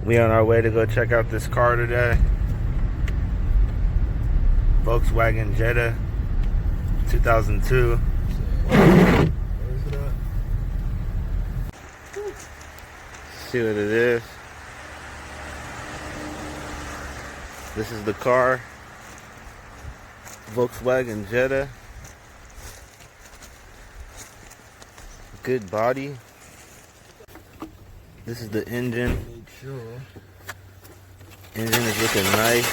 We on our way to go check out this car today. Volkswagen Jetta 2002. See what it is. This is the car. Volkswagen Jetta. Good body. This is the engine. Engine is looking nice.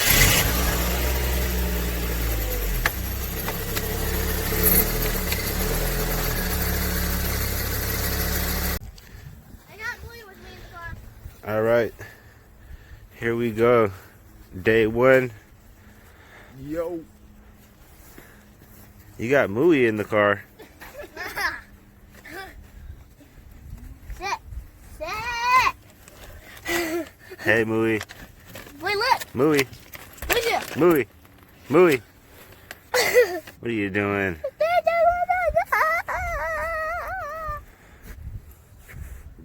All right, here we go. Day one. Yo. You got Mooey in the car. Hey, Mooey. Wait, look. Mooey. Mooey. Mooey. What are you doing?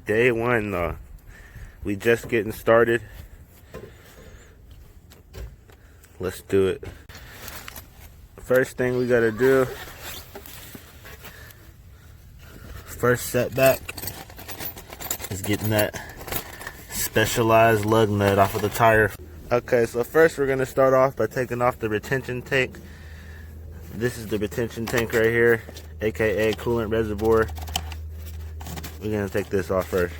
Day one, though. We just getting started. Let's do it. First thing we gotta do, first setback, is getting that specialized lug nut off of the tire. Okay, so first we're gonna start off by taking off the retention tank. This is the retention tank right here, aka coolant reservoir. We're gonna take this off first.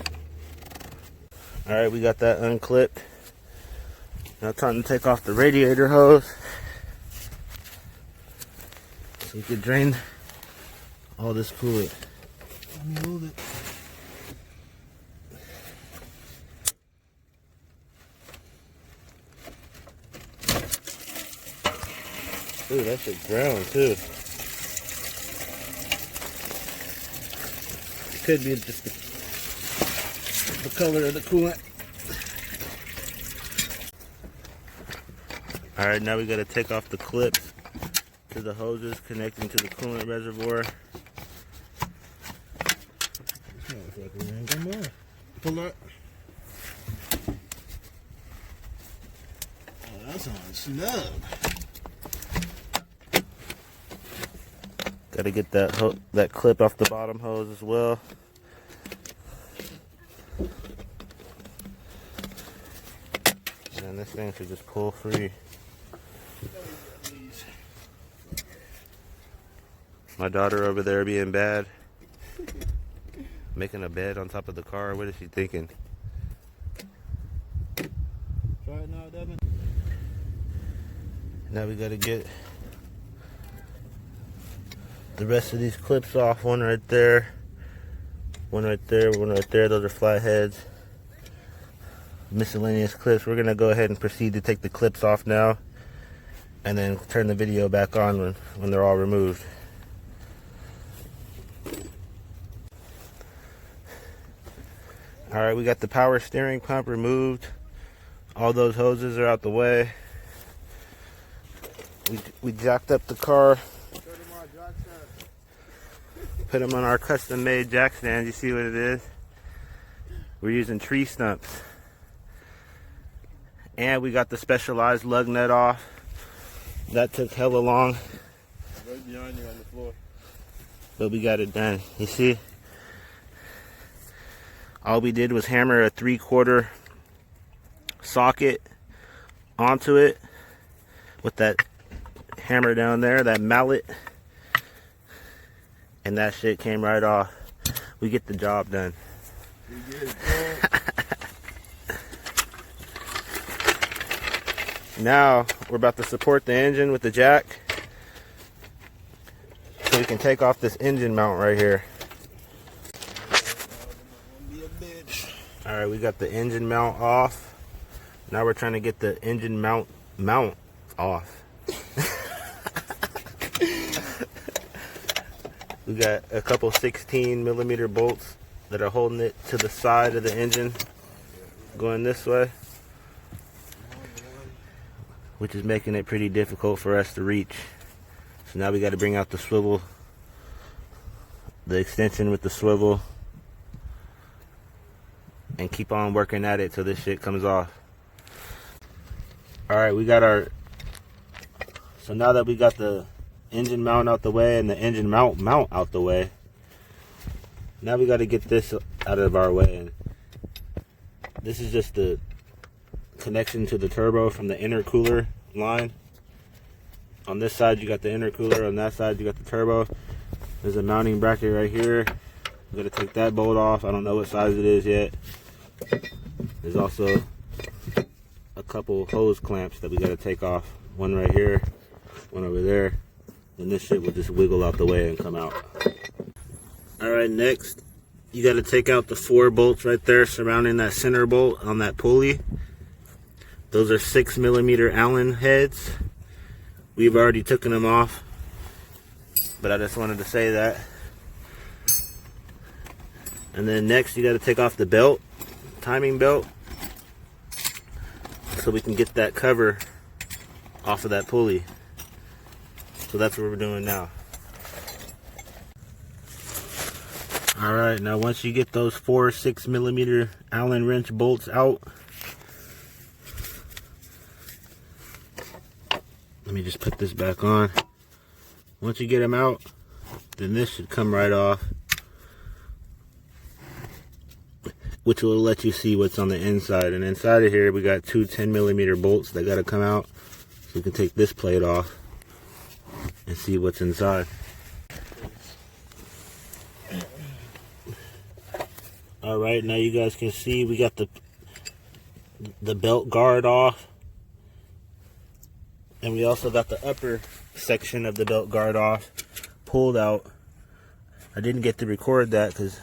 Alright, we got that unclipped. Now time to take off the radiator hose so we can drain all this coolant. Let me hold it. Ooh, that shit's brown too. It could be just the color of the coolant. Alright, now we gotta take off the clips to the hoses connecting to the coolant reservoir. Pull up. Oh, that's on snug. Gotta get that clip off the bottom hose as well. And this thing should just pull free. My daughter over there being bad. Making a bed on top of the car. What is she thinking? Try it now, Devin. Now we gotta get the rest of these clips off. One right there. One right there. One right there. Those are flat heads. Miscellaneous clips. We're gonna go ahead and proceed to take the clips off now. And then turn the video back on when they're all removed. Alright, we got the power steering pump removed. All those hoses are out the way. We jacked up the car. Put them on our custom made jack stand. You see what it is? We're using tree stumps. And we got the specialized lug nut off. That took hella long. Right behind you on the floor. But we got it done. You see? All we did was hammer a 3/4 socket onto it with that hammer down there, that mallet, and that shit came right off. We get the job done. We get it done. Now we're about to support the engine with the jack so we can take off this engine mount right here. Alright, we got the engine mount off. Now we're trying to get the engine mount off. We got a couple 16mm bolts that are holding it to the side of the engine going this way, which is making it pretty difficult for us to reach. So now we got to bring out the swivel, the extension with the swivel, and keep on working at it till this shit comes off. All right, we got our, so now that we got the engine mount out the way and the engine mount out the way, now we got to get this out of our way. And this is just the connection to the turbo from the intercooler line. On this side you got the intercooler, on that side you got the turbo. There's a mounting bracket right here. I'm gonna take that bolt off. I don't know what size it is yet. There's also a couple hose clamps that we gotta take off. One right here, one over there. And this shit will just wiggle out the way and come out. Alright, next you gotta take out the 4 bolts right there surrounding that center bolt on that pulley. Those are 6mm Allen heads. We've already taken them off, but I just wanted to say that. And then next you got to take off the belt, timing belt, so we can get that cover off of that pulley. So that's what we're doing now. Alright, now once you get those 4 6mm Allen wrench bolts out, let me just put this back on. Once you get them out, then this should come right off, which will let you see what's on the inside. And inside of here we got 2 10mm bolts that got to come out, so you can take this plate off and see what's inside. Alright, now you guys can see we got the belt guard off. And we also got the upper section of the belt guard off, pulled out. I didn't get to record that because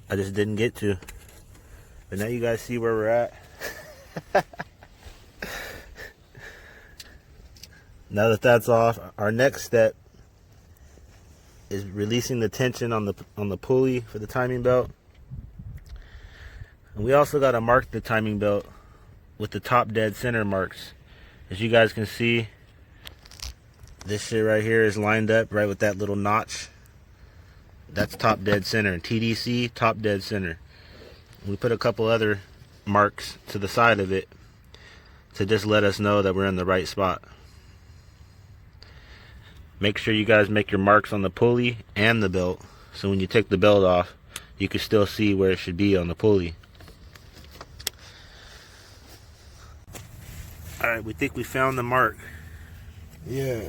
I just didn't get to. But now you guys see where we're at. Now that that's off, our next step is releasing the tension on the pulley for the timing belt. And we also got to mark the timing belt with the top dead center marks. As you guys can see, this shit right here is lined up right with that little notch. That's top dead center. TDC, top dead center. We put a couple other marks to the side of it to just let us know that we're in the right spot. Make sure you guys make your marks on the pulley and the belt, so when you take the belt off, you can still see where it should be on the pulley. Alright, we think we found the mark. Yeah,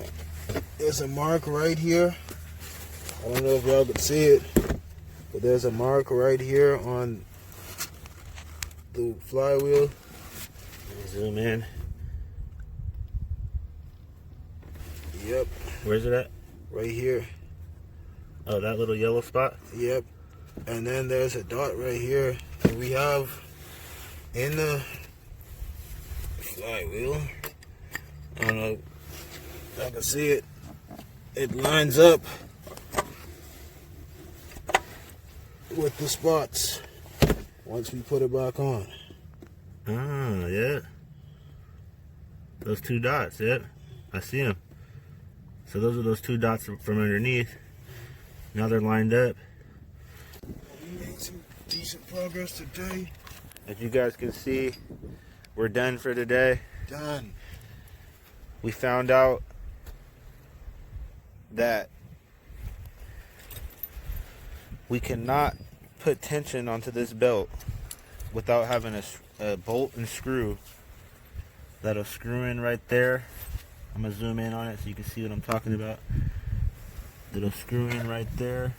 there's a mark right here. I don't know if y'all can see it, but there's a mark right here on the flywheel. Zoom in. Yep. Where's it at? Right here. Oh, that little yellow spot? Yep. And then there's a dot right here. And we have in the flywheel, I don't know if I can see it, it lines up with the spots once we put it back on. Ah, yeah. Those 2 dots, yep. I see them. So those are those 2 dots from underneath. Now they're lined up. We made some decent progress today. As you guys can see, we're done for today. Done. We found out that we cannot put tension onto this belt without having a bolt and screw that'll screw in right there. I'm gonna zoom in on it so you can see what I'm talking about. That'll screw in right there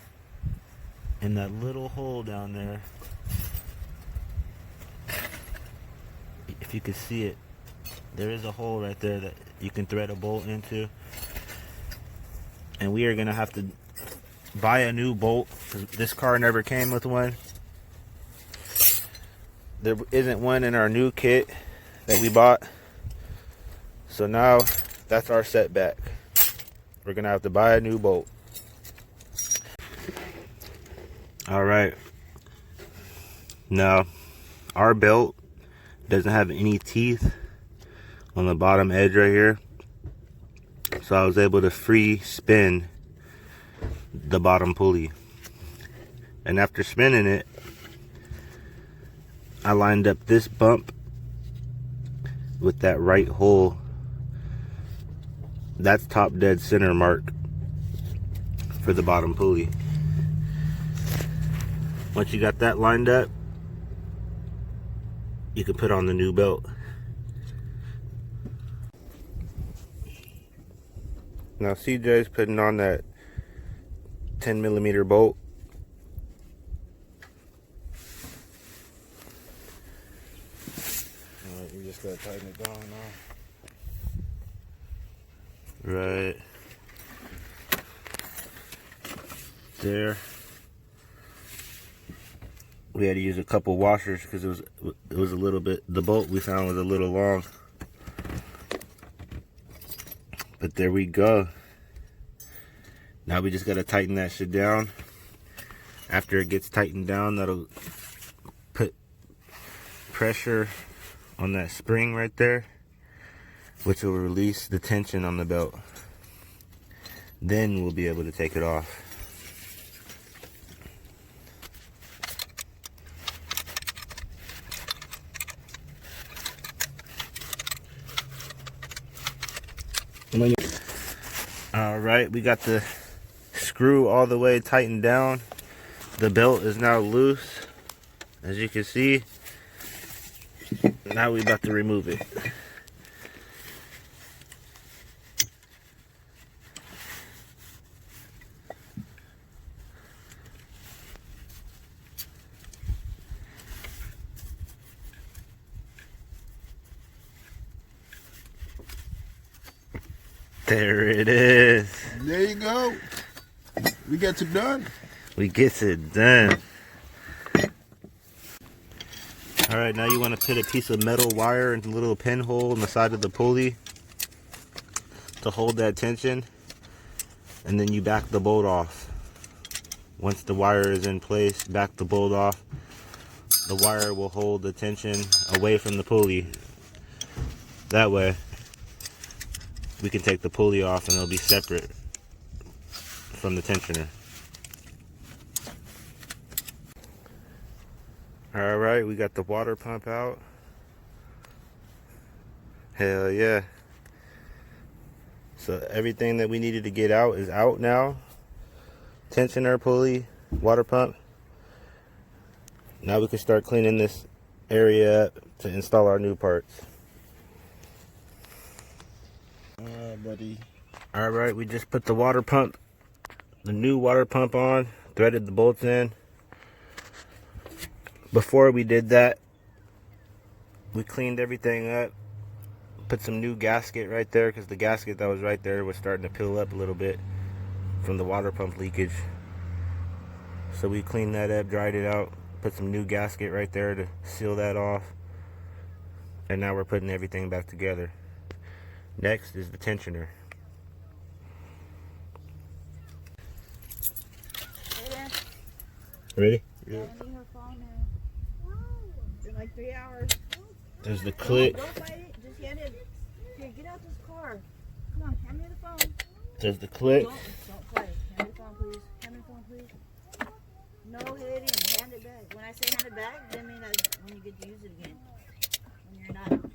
in that little hole down there. If you can see it, there is a hole right there that you can thread a bolt into. And we are gonna have to buy a new bolt because this car never came with one. There isn't one in our new kit that we bought. So now that's our setback. We're gonna have to buy a new bolt. All right. Now, our belt doesn't have any teeth on the bottom edge right here. So I was able to free spin the bottom pulley. And after spinning it, I lined up this bump with that right hole. That's top dead center mark for the bottom pulley. Once you got that lined up, you can put on the new belt. Now CJ's putting on that 10mm bolt. Alright, we just gotta tighten it down now. Right there. We had to use a couple washers because it was a little bit, the bolt we found was a little long. But there we go. Now we just gotta tighten that shit down. After it gets tightened down, that'll put pressure on that spring right there, which will release the tension on the belt. Then we'll be able to take it off. All right, we got the screw all the way tightened down. The belt is now loose, as you can see. Now we're about to remove it. There it is. There you go. We get it done. We get it done. All right, now you want to put a piece of metal wire into a little pinhole in the side of the pulley to hold that tension, and then you back the bolt off. Once the wire is in place, back the bolt off. The wire will hold the tension away from the pulley. That way, we can take the pulley off and it'll be separate from the tensioner. All right, we got the water pump out. Hell yeah. So everything that we needed to get out is out now. Tensioner, pulley, water pump. Now we can start cleaning this area up to install our new parts. Buddy. All right, we just put the water pump, the new water pump on, threaded the bolts in. Before we did that, we cleaned everything up, put some new gasket right there because the gasket that was right there was starting to peel up a little bit from the water pump leakage. So we cleaned that up, dried it out, put some new gasket right there to seal that off. And now we're putting everything back together. Next is the tensioner. Ready? Yeah. In like 3 hours. There's the click. Don't fight it. Just hand it. Here, get out this car. Come on, hand me the phone. There's the click. Don't fight. Hand me the phone, please. Hand me the phone, please. No hitting. Hand it back. When I say hand it back, that means that when you get to use it again. When you're not.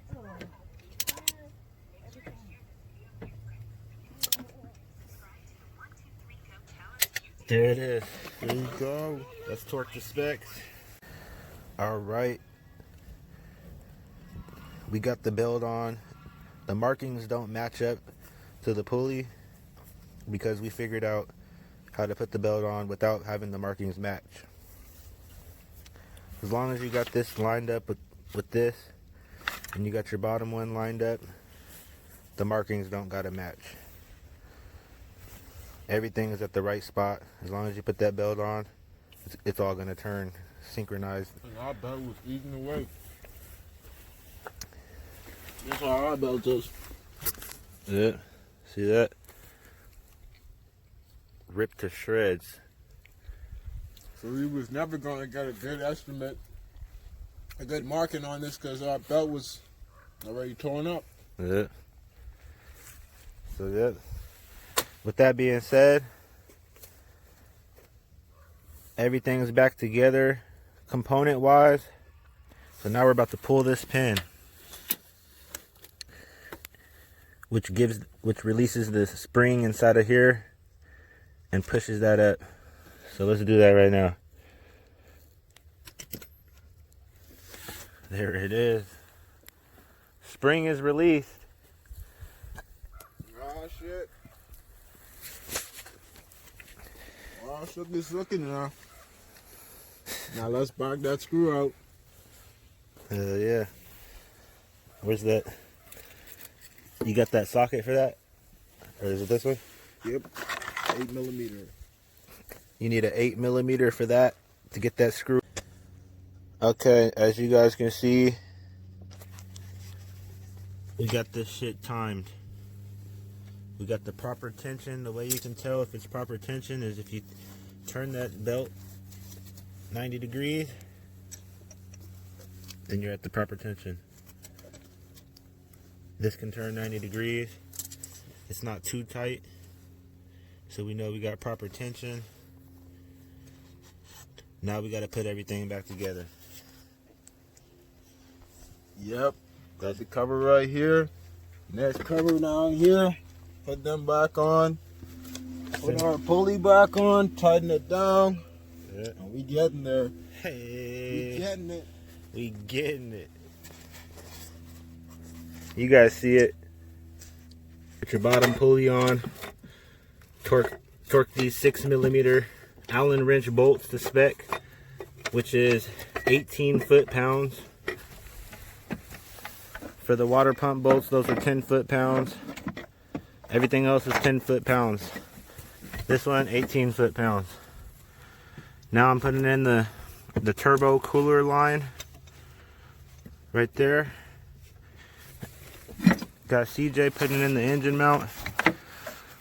There it is. There you go. Let's torque the specs. All right. We got the belt on. The markings don't match up to the pulley because we figured out how to put the belt on without having the markings match. As long as you got this lined up with this and you got your bottom one lined up, the markings don't gotta match. Everything is at the right spot. As long as you put that belt on, it's all gonna turn synchronized. And our belt was eating away. That's how our belt is. Yeah, see that? Ripped to shreds. So we was never gonna get a good estimate, a good marking on this because our belt was already torn up. Yeah. So yeah. With that being said, everything's back together component wise. So now we're about to pull this pin, which releases the spring inside of here and pushes that up. So let's do that right now. There it is. Spring is released. Oh shit. Oh, shook is looking now. Now let's back that screw out. Yeah. Where's that? You got that socket for that? Or is it this one? Yep. 8mm. You need an 8mm for that to get that screw. Okay, as you guys can see, we got this shit timed. We got the proper tension. The way you can tell if it's proper tension is if you turn that belt 90 degrees, then you're at the proper tension. This can turn 90 degrees. It's not too tight, so we know we got proper tension. Now we got to put everything back together. Yep. Got the cover right here. Next cover down here. Put them back on. Put our pulley back on. Tighten it down. Yeah. And we getting there. Hey. We getting it. We getting it. You guys see it. Put your bottom pulley on. Torque these 6mm Allen wrench bolts to spec, which is 18 foot-pounds. For the water pump bolts, those are 10 foot-pounds. Everything else is 10 foot-pounds. This one, 18 foot-pounds. Now I'm putting in the turbo cooler line right there. Got CJ putting in the engine mount.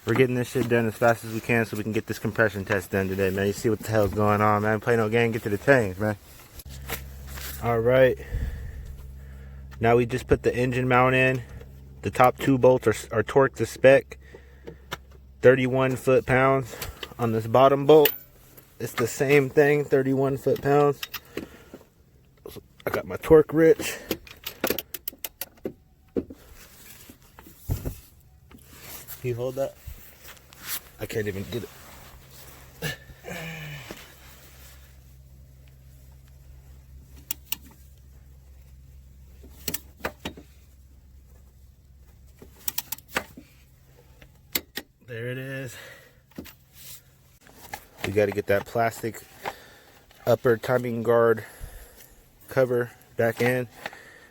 We're getting this shit done as fast as we can so we can get this compression test done today, man. You see what the hell's going on, man. Play no game, get to the tanks, man. Alright. Now we just put the engine mount in. The top two bolts are torqued to spec. 31 foot-pounds. On this bottom bolt, it's the same thing, 31 foot-pounds. I got my torque wrench. Can you hold that? I can't even get it. There it is. We got to get that plastic upper timing guard cover back in.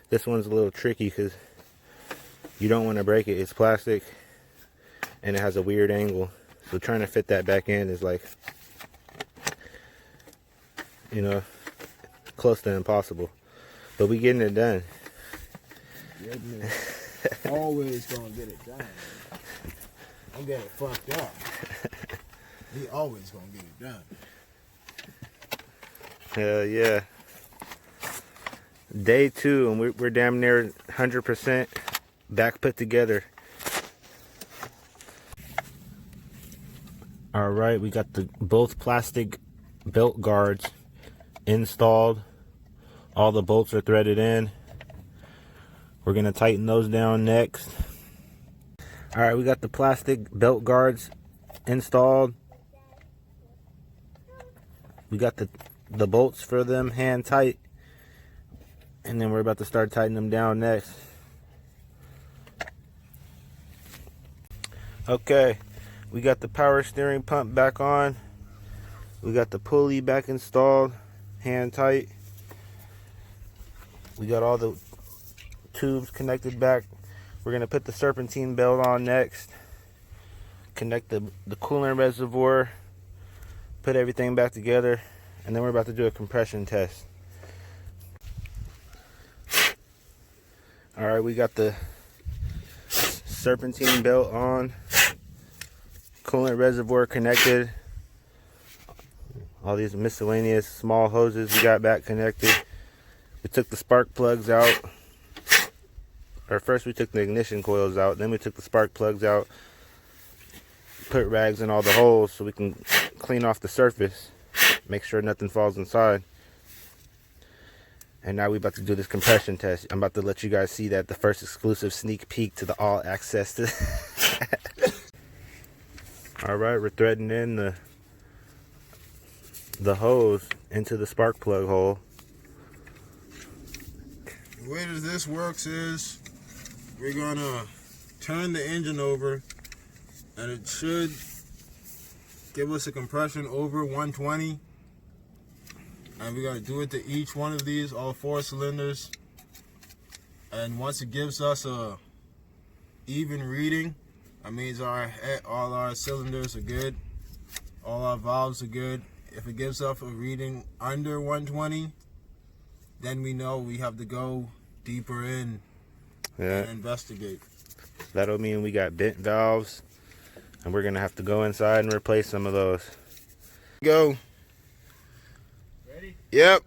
This one's a little tricky because you don't want to break it. It's plastic and it has a weird angle. So trying to fit that back in is like, you know, close to impossible. But we getting it done. Always gonna get it done. I'm getting it fucked up. We always gonna get it done. Hell yeah. Day 2 and we're damn near 100% back put together. Alright, we got both plastic belt guards installed. All the bolts are threaded in. We're going to tighten those down next. Alright, we got the plastic belt guards installed. We got the bolts for them hand tight. And then we're about to start tightening them down next. Okay, we got the power steering pump back on. We got the pulley back installed, hand tight. We got all the tubes connected back. We're gonna put the serpentine belt on next. Connect the coolant reservoir. Put everything back together. And then we're about to do a compression test. Alright, we got the serpentine belt on. Coolant reservoir connected. All these miscellaneous small hoses we got back connected. We took the spark plugs out. Or first we took the ignition coils out, then we took the spark plugs out. Put rags in all the holes so we can clean off the surface. Make sure nothing falls inside. And now we about to do this compression test. I'm about to let you guys see that the first exclusive sneak peek to the all access to Alright, we're threading in the hose into the spark plug hole. The way that this works is we're gonna turn the engine over, and it should give us a compression over 120. And we gotta do it to each one of these, all 4 cylinders. And once it gives us a even reading, that means all our cylinders are good, all our valves are good. If it gives us a reading under 120, then we know we have to go deeper in and investigate. That'll mean we got bent valves, and we're gonna have to go inside and replace some of those. Go. Ready? Yep.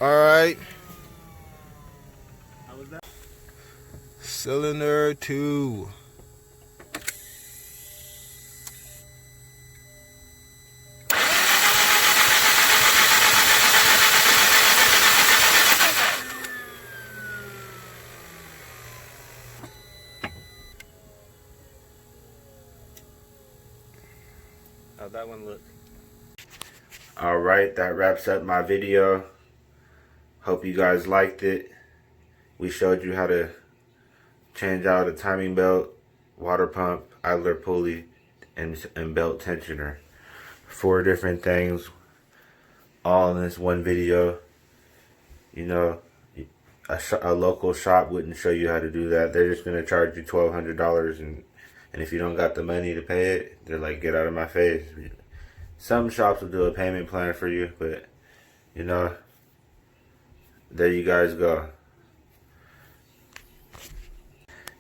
All right. How was that? Cylinder 2. How'd that one look? Alright, that wraps up my video. Hope you guys liked it. We showed you how to change out a timing belt, water pump, idler pulley, and belt tensioner. 4 different things, all in this one video. You know, a local shop wouldn't show you how to do that. They're just going to charge you $1,200, and if you don't got the money to pay it, they're like, get out of my face. Some shops will do a payment plan for you, but, you know, there you guys go.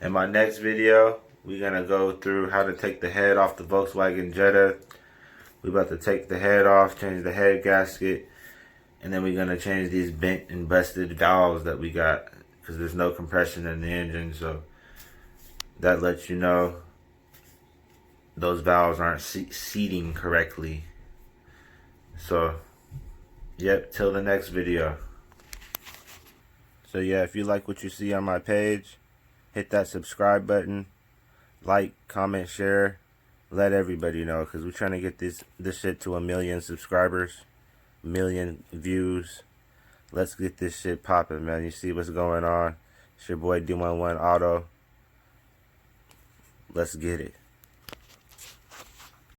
In my next video, we're going to go through how to take the head off the Volkswagen Jetta. We're about to take the head off, change the head gasket, and then we're going to change these bent and busted valves that we got, because there's no compression in the engine, so that lets you know those valves aren't seating correctly. So, yep, till the next video. So yeah, if you like what you see on my page, hit that subscribe button, like, comment, share, let everybody know, because we're trying to get this shit to 1 million subscribers, 1 million views. Let's get this shit popping, man. You see what's going on. It's your boy D11 Auto. Let's get it.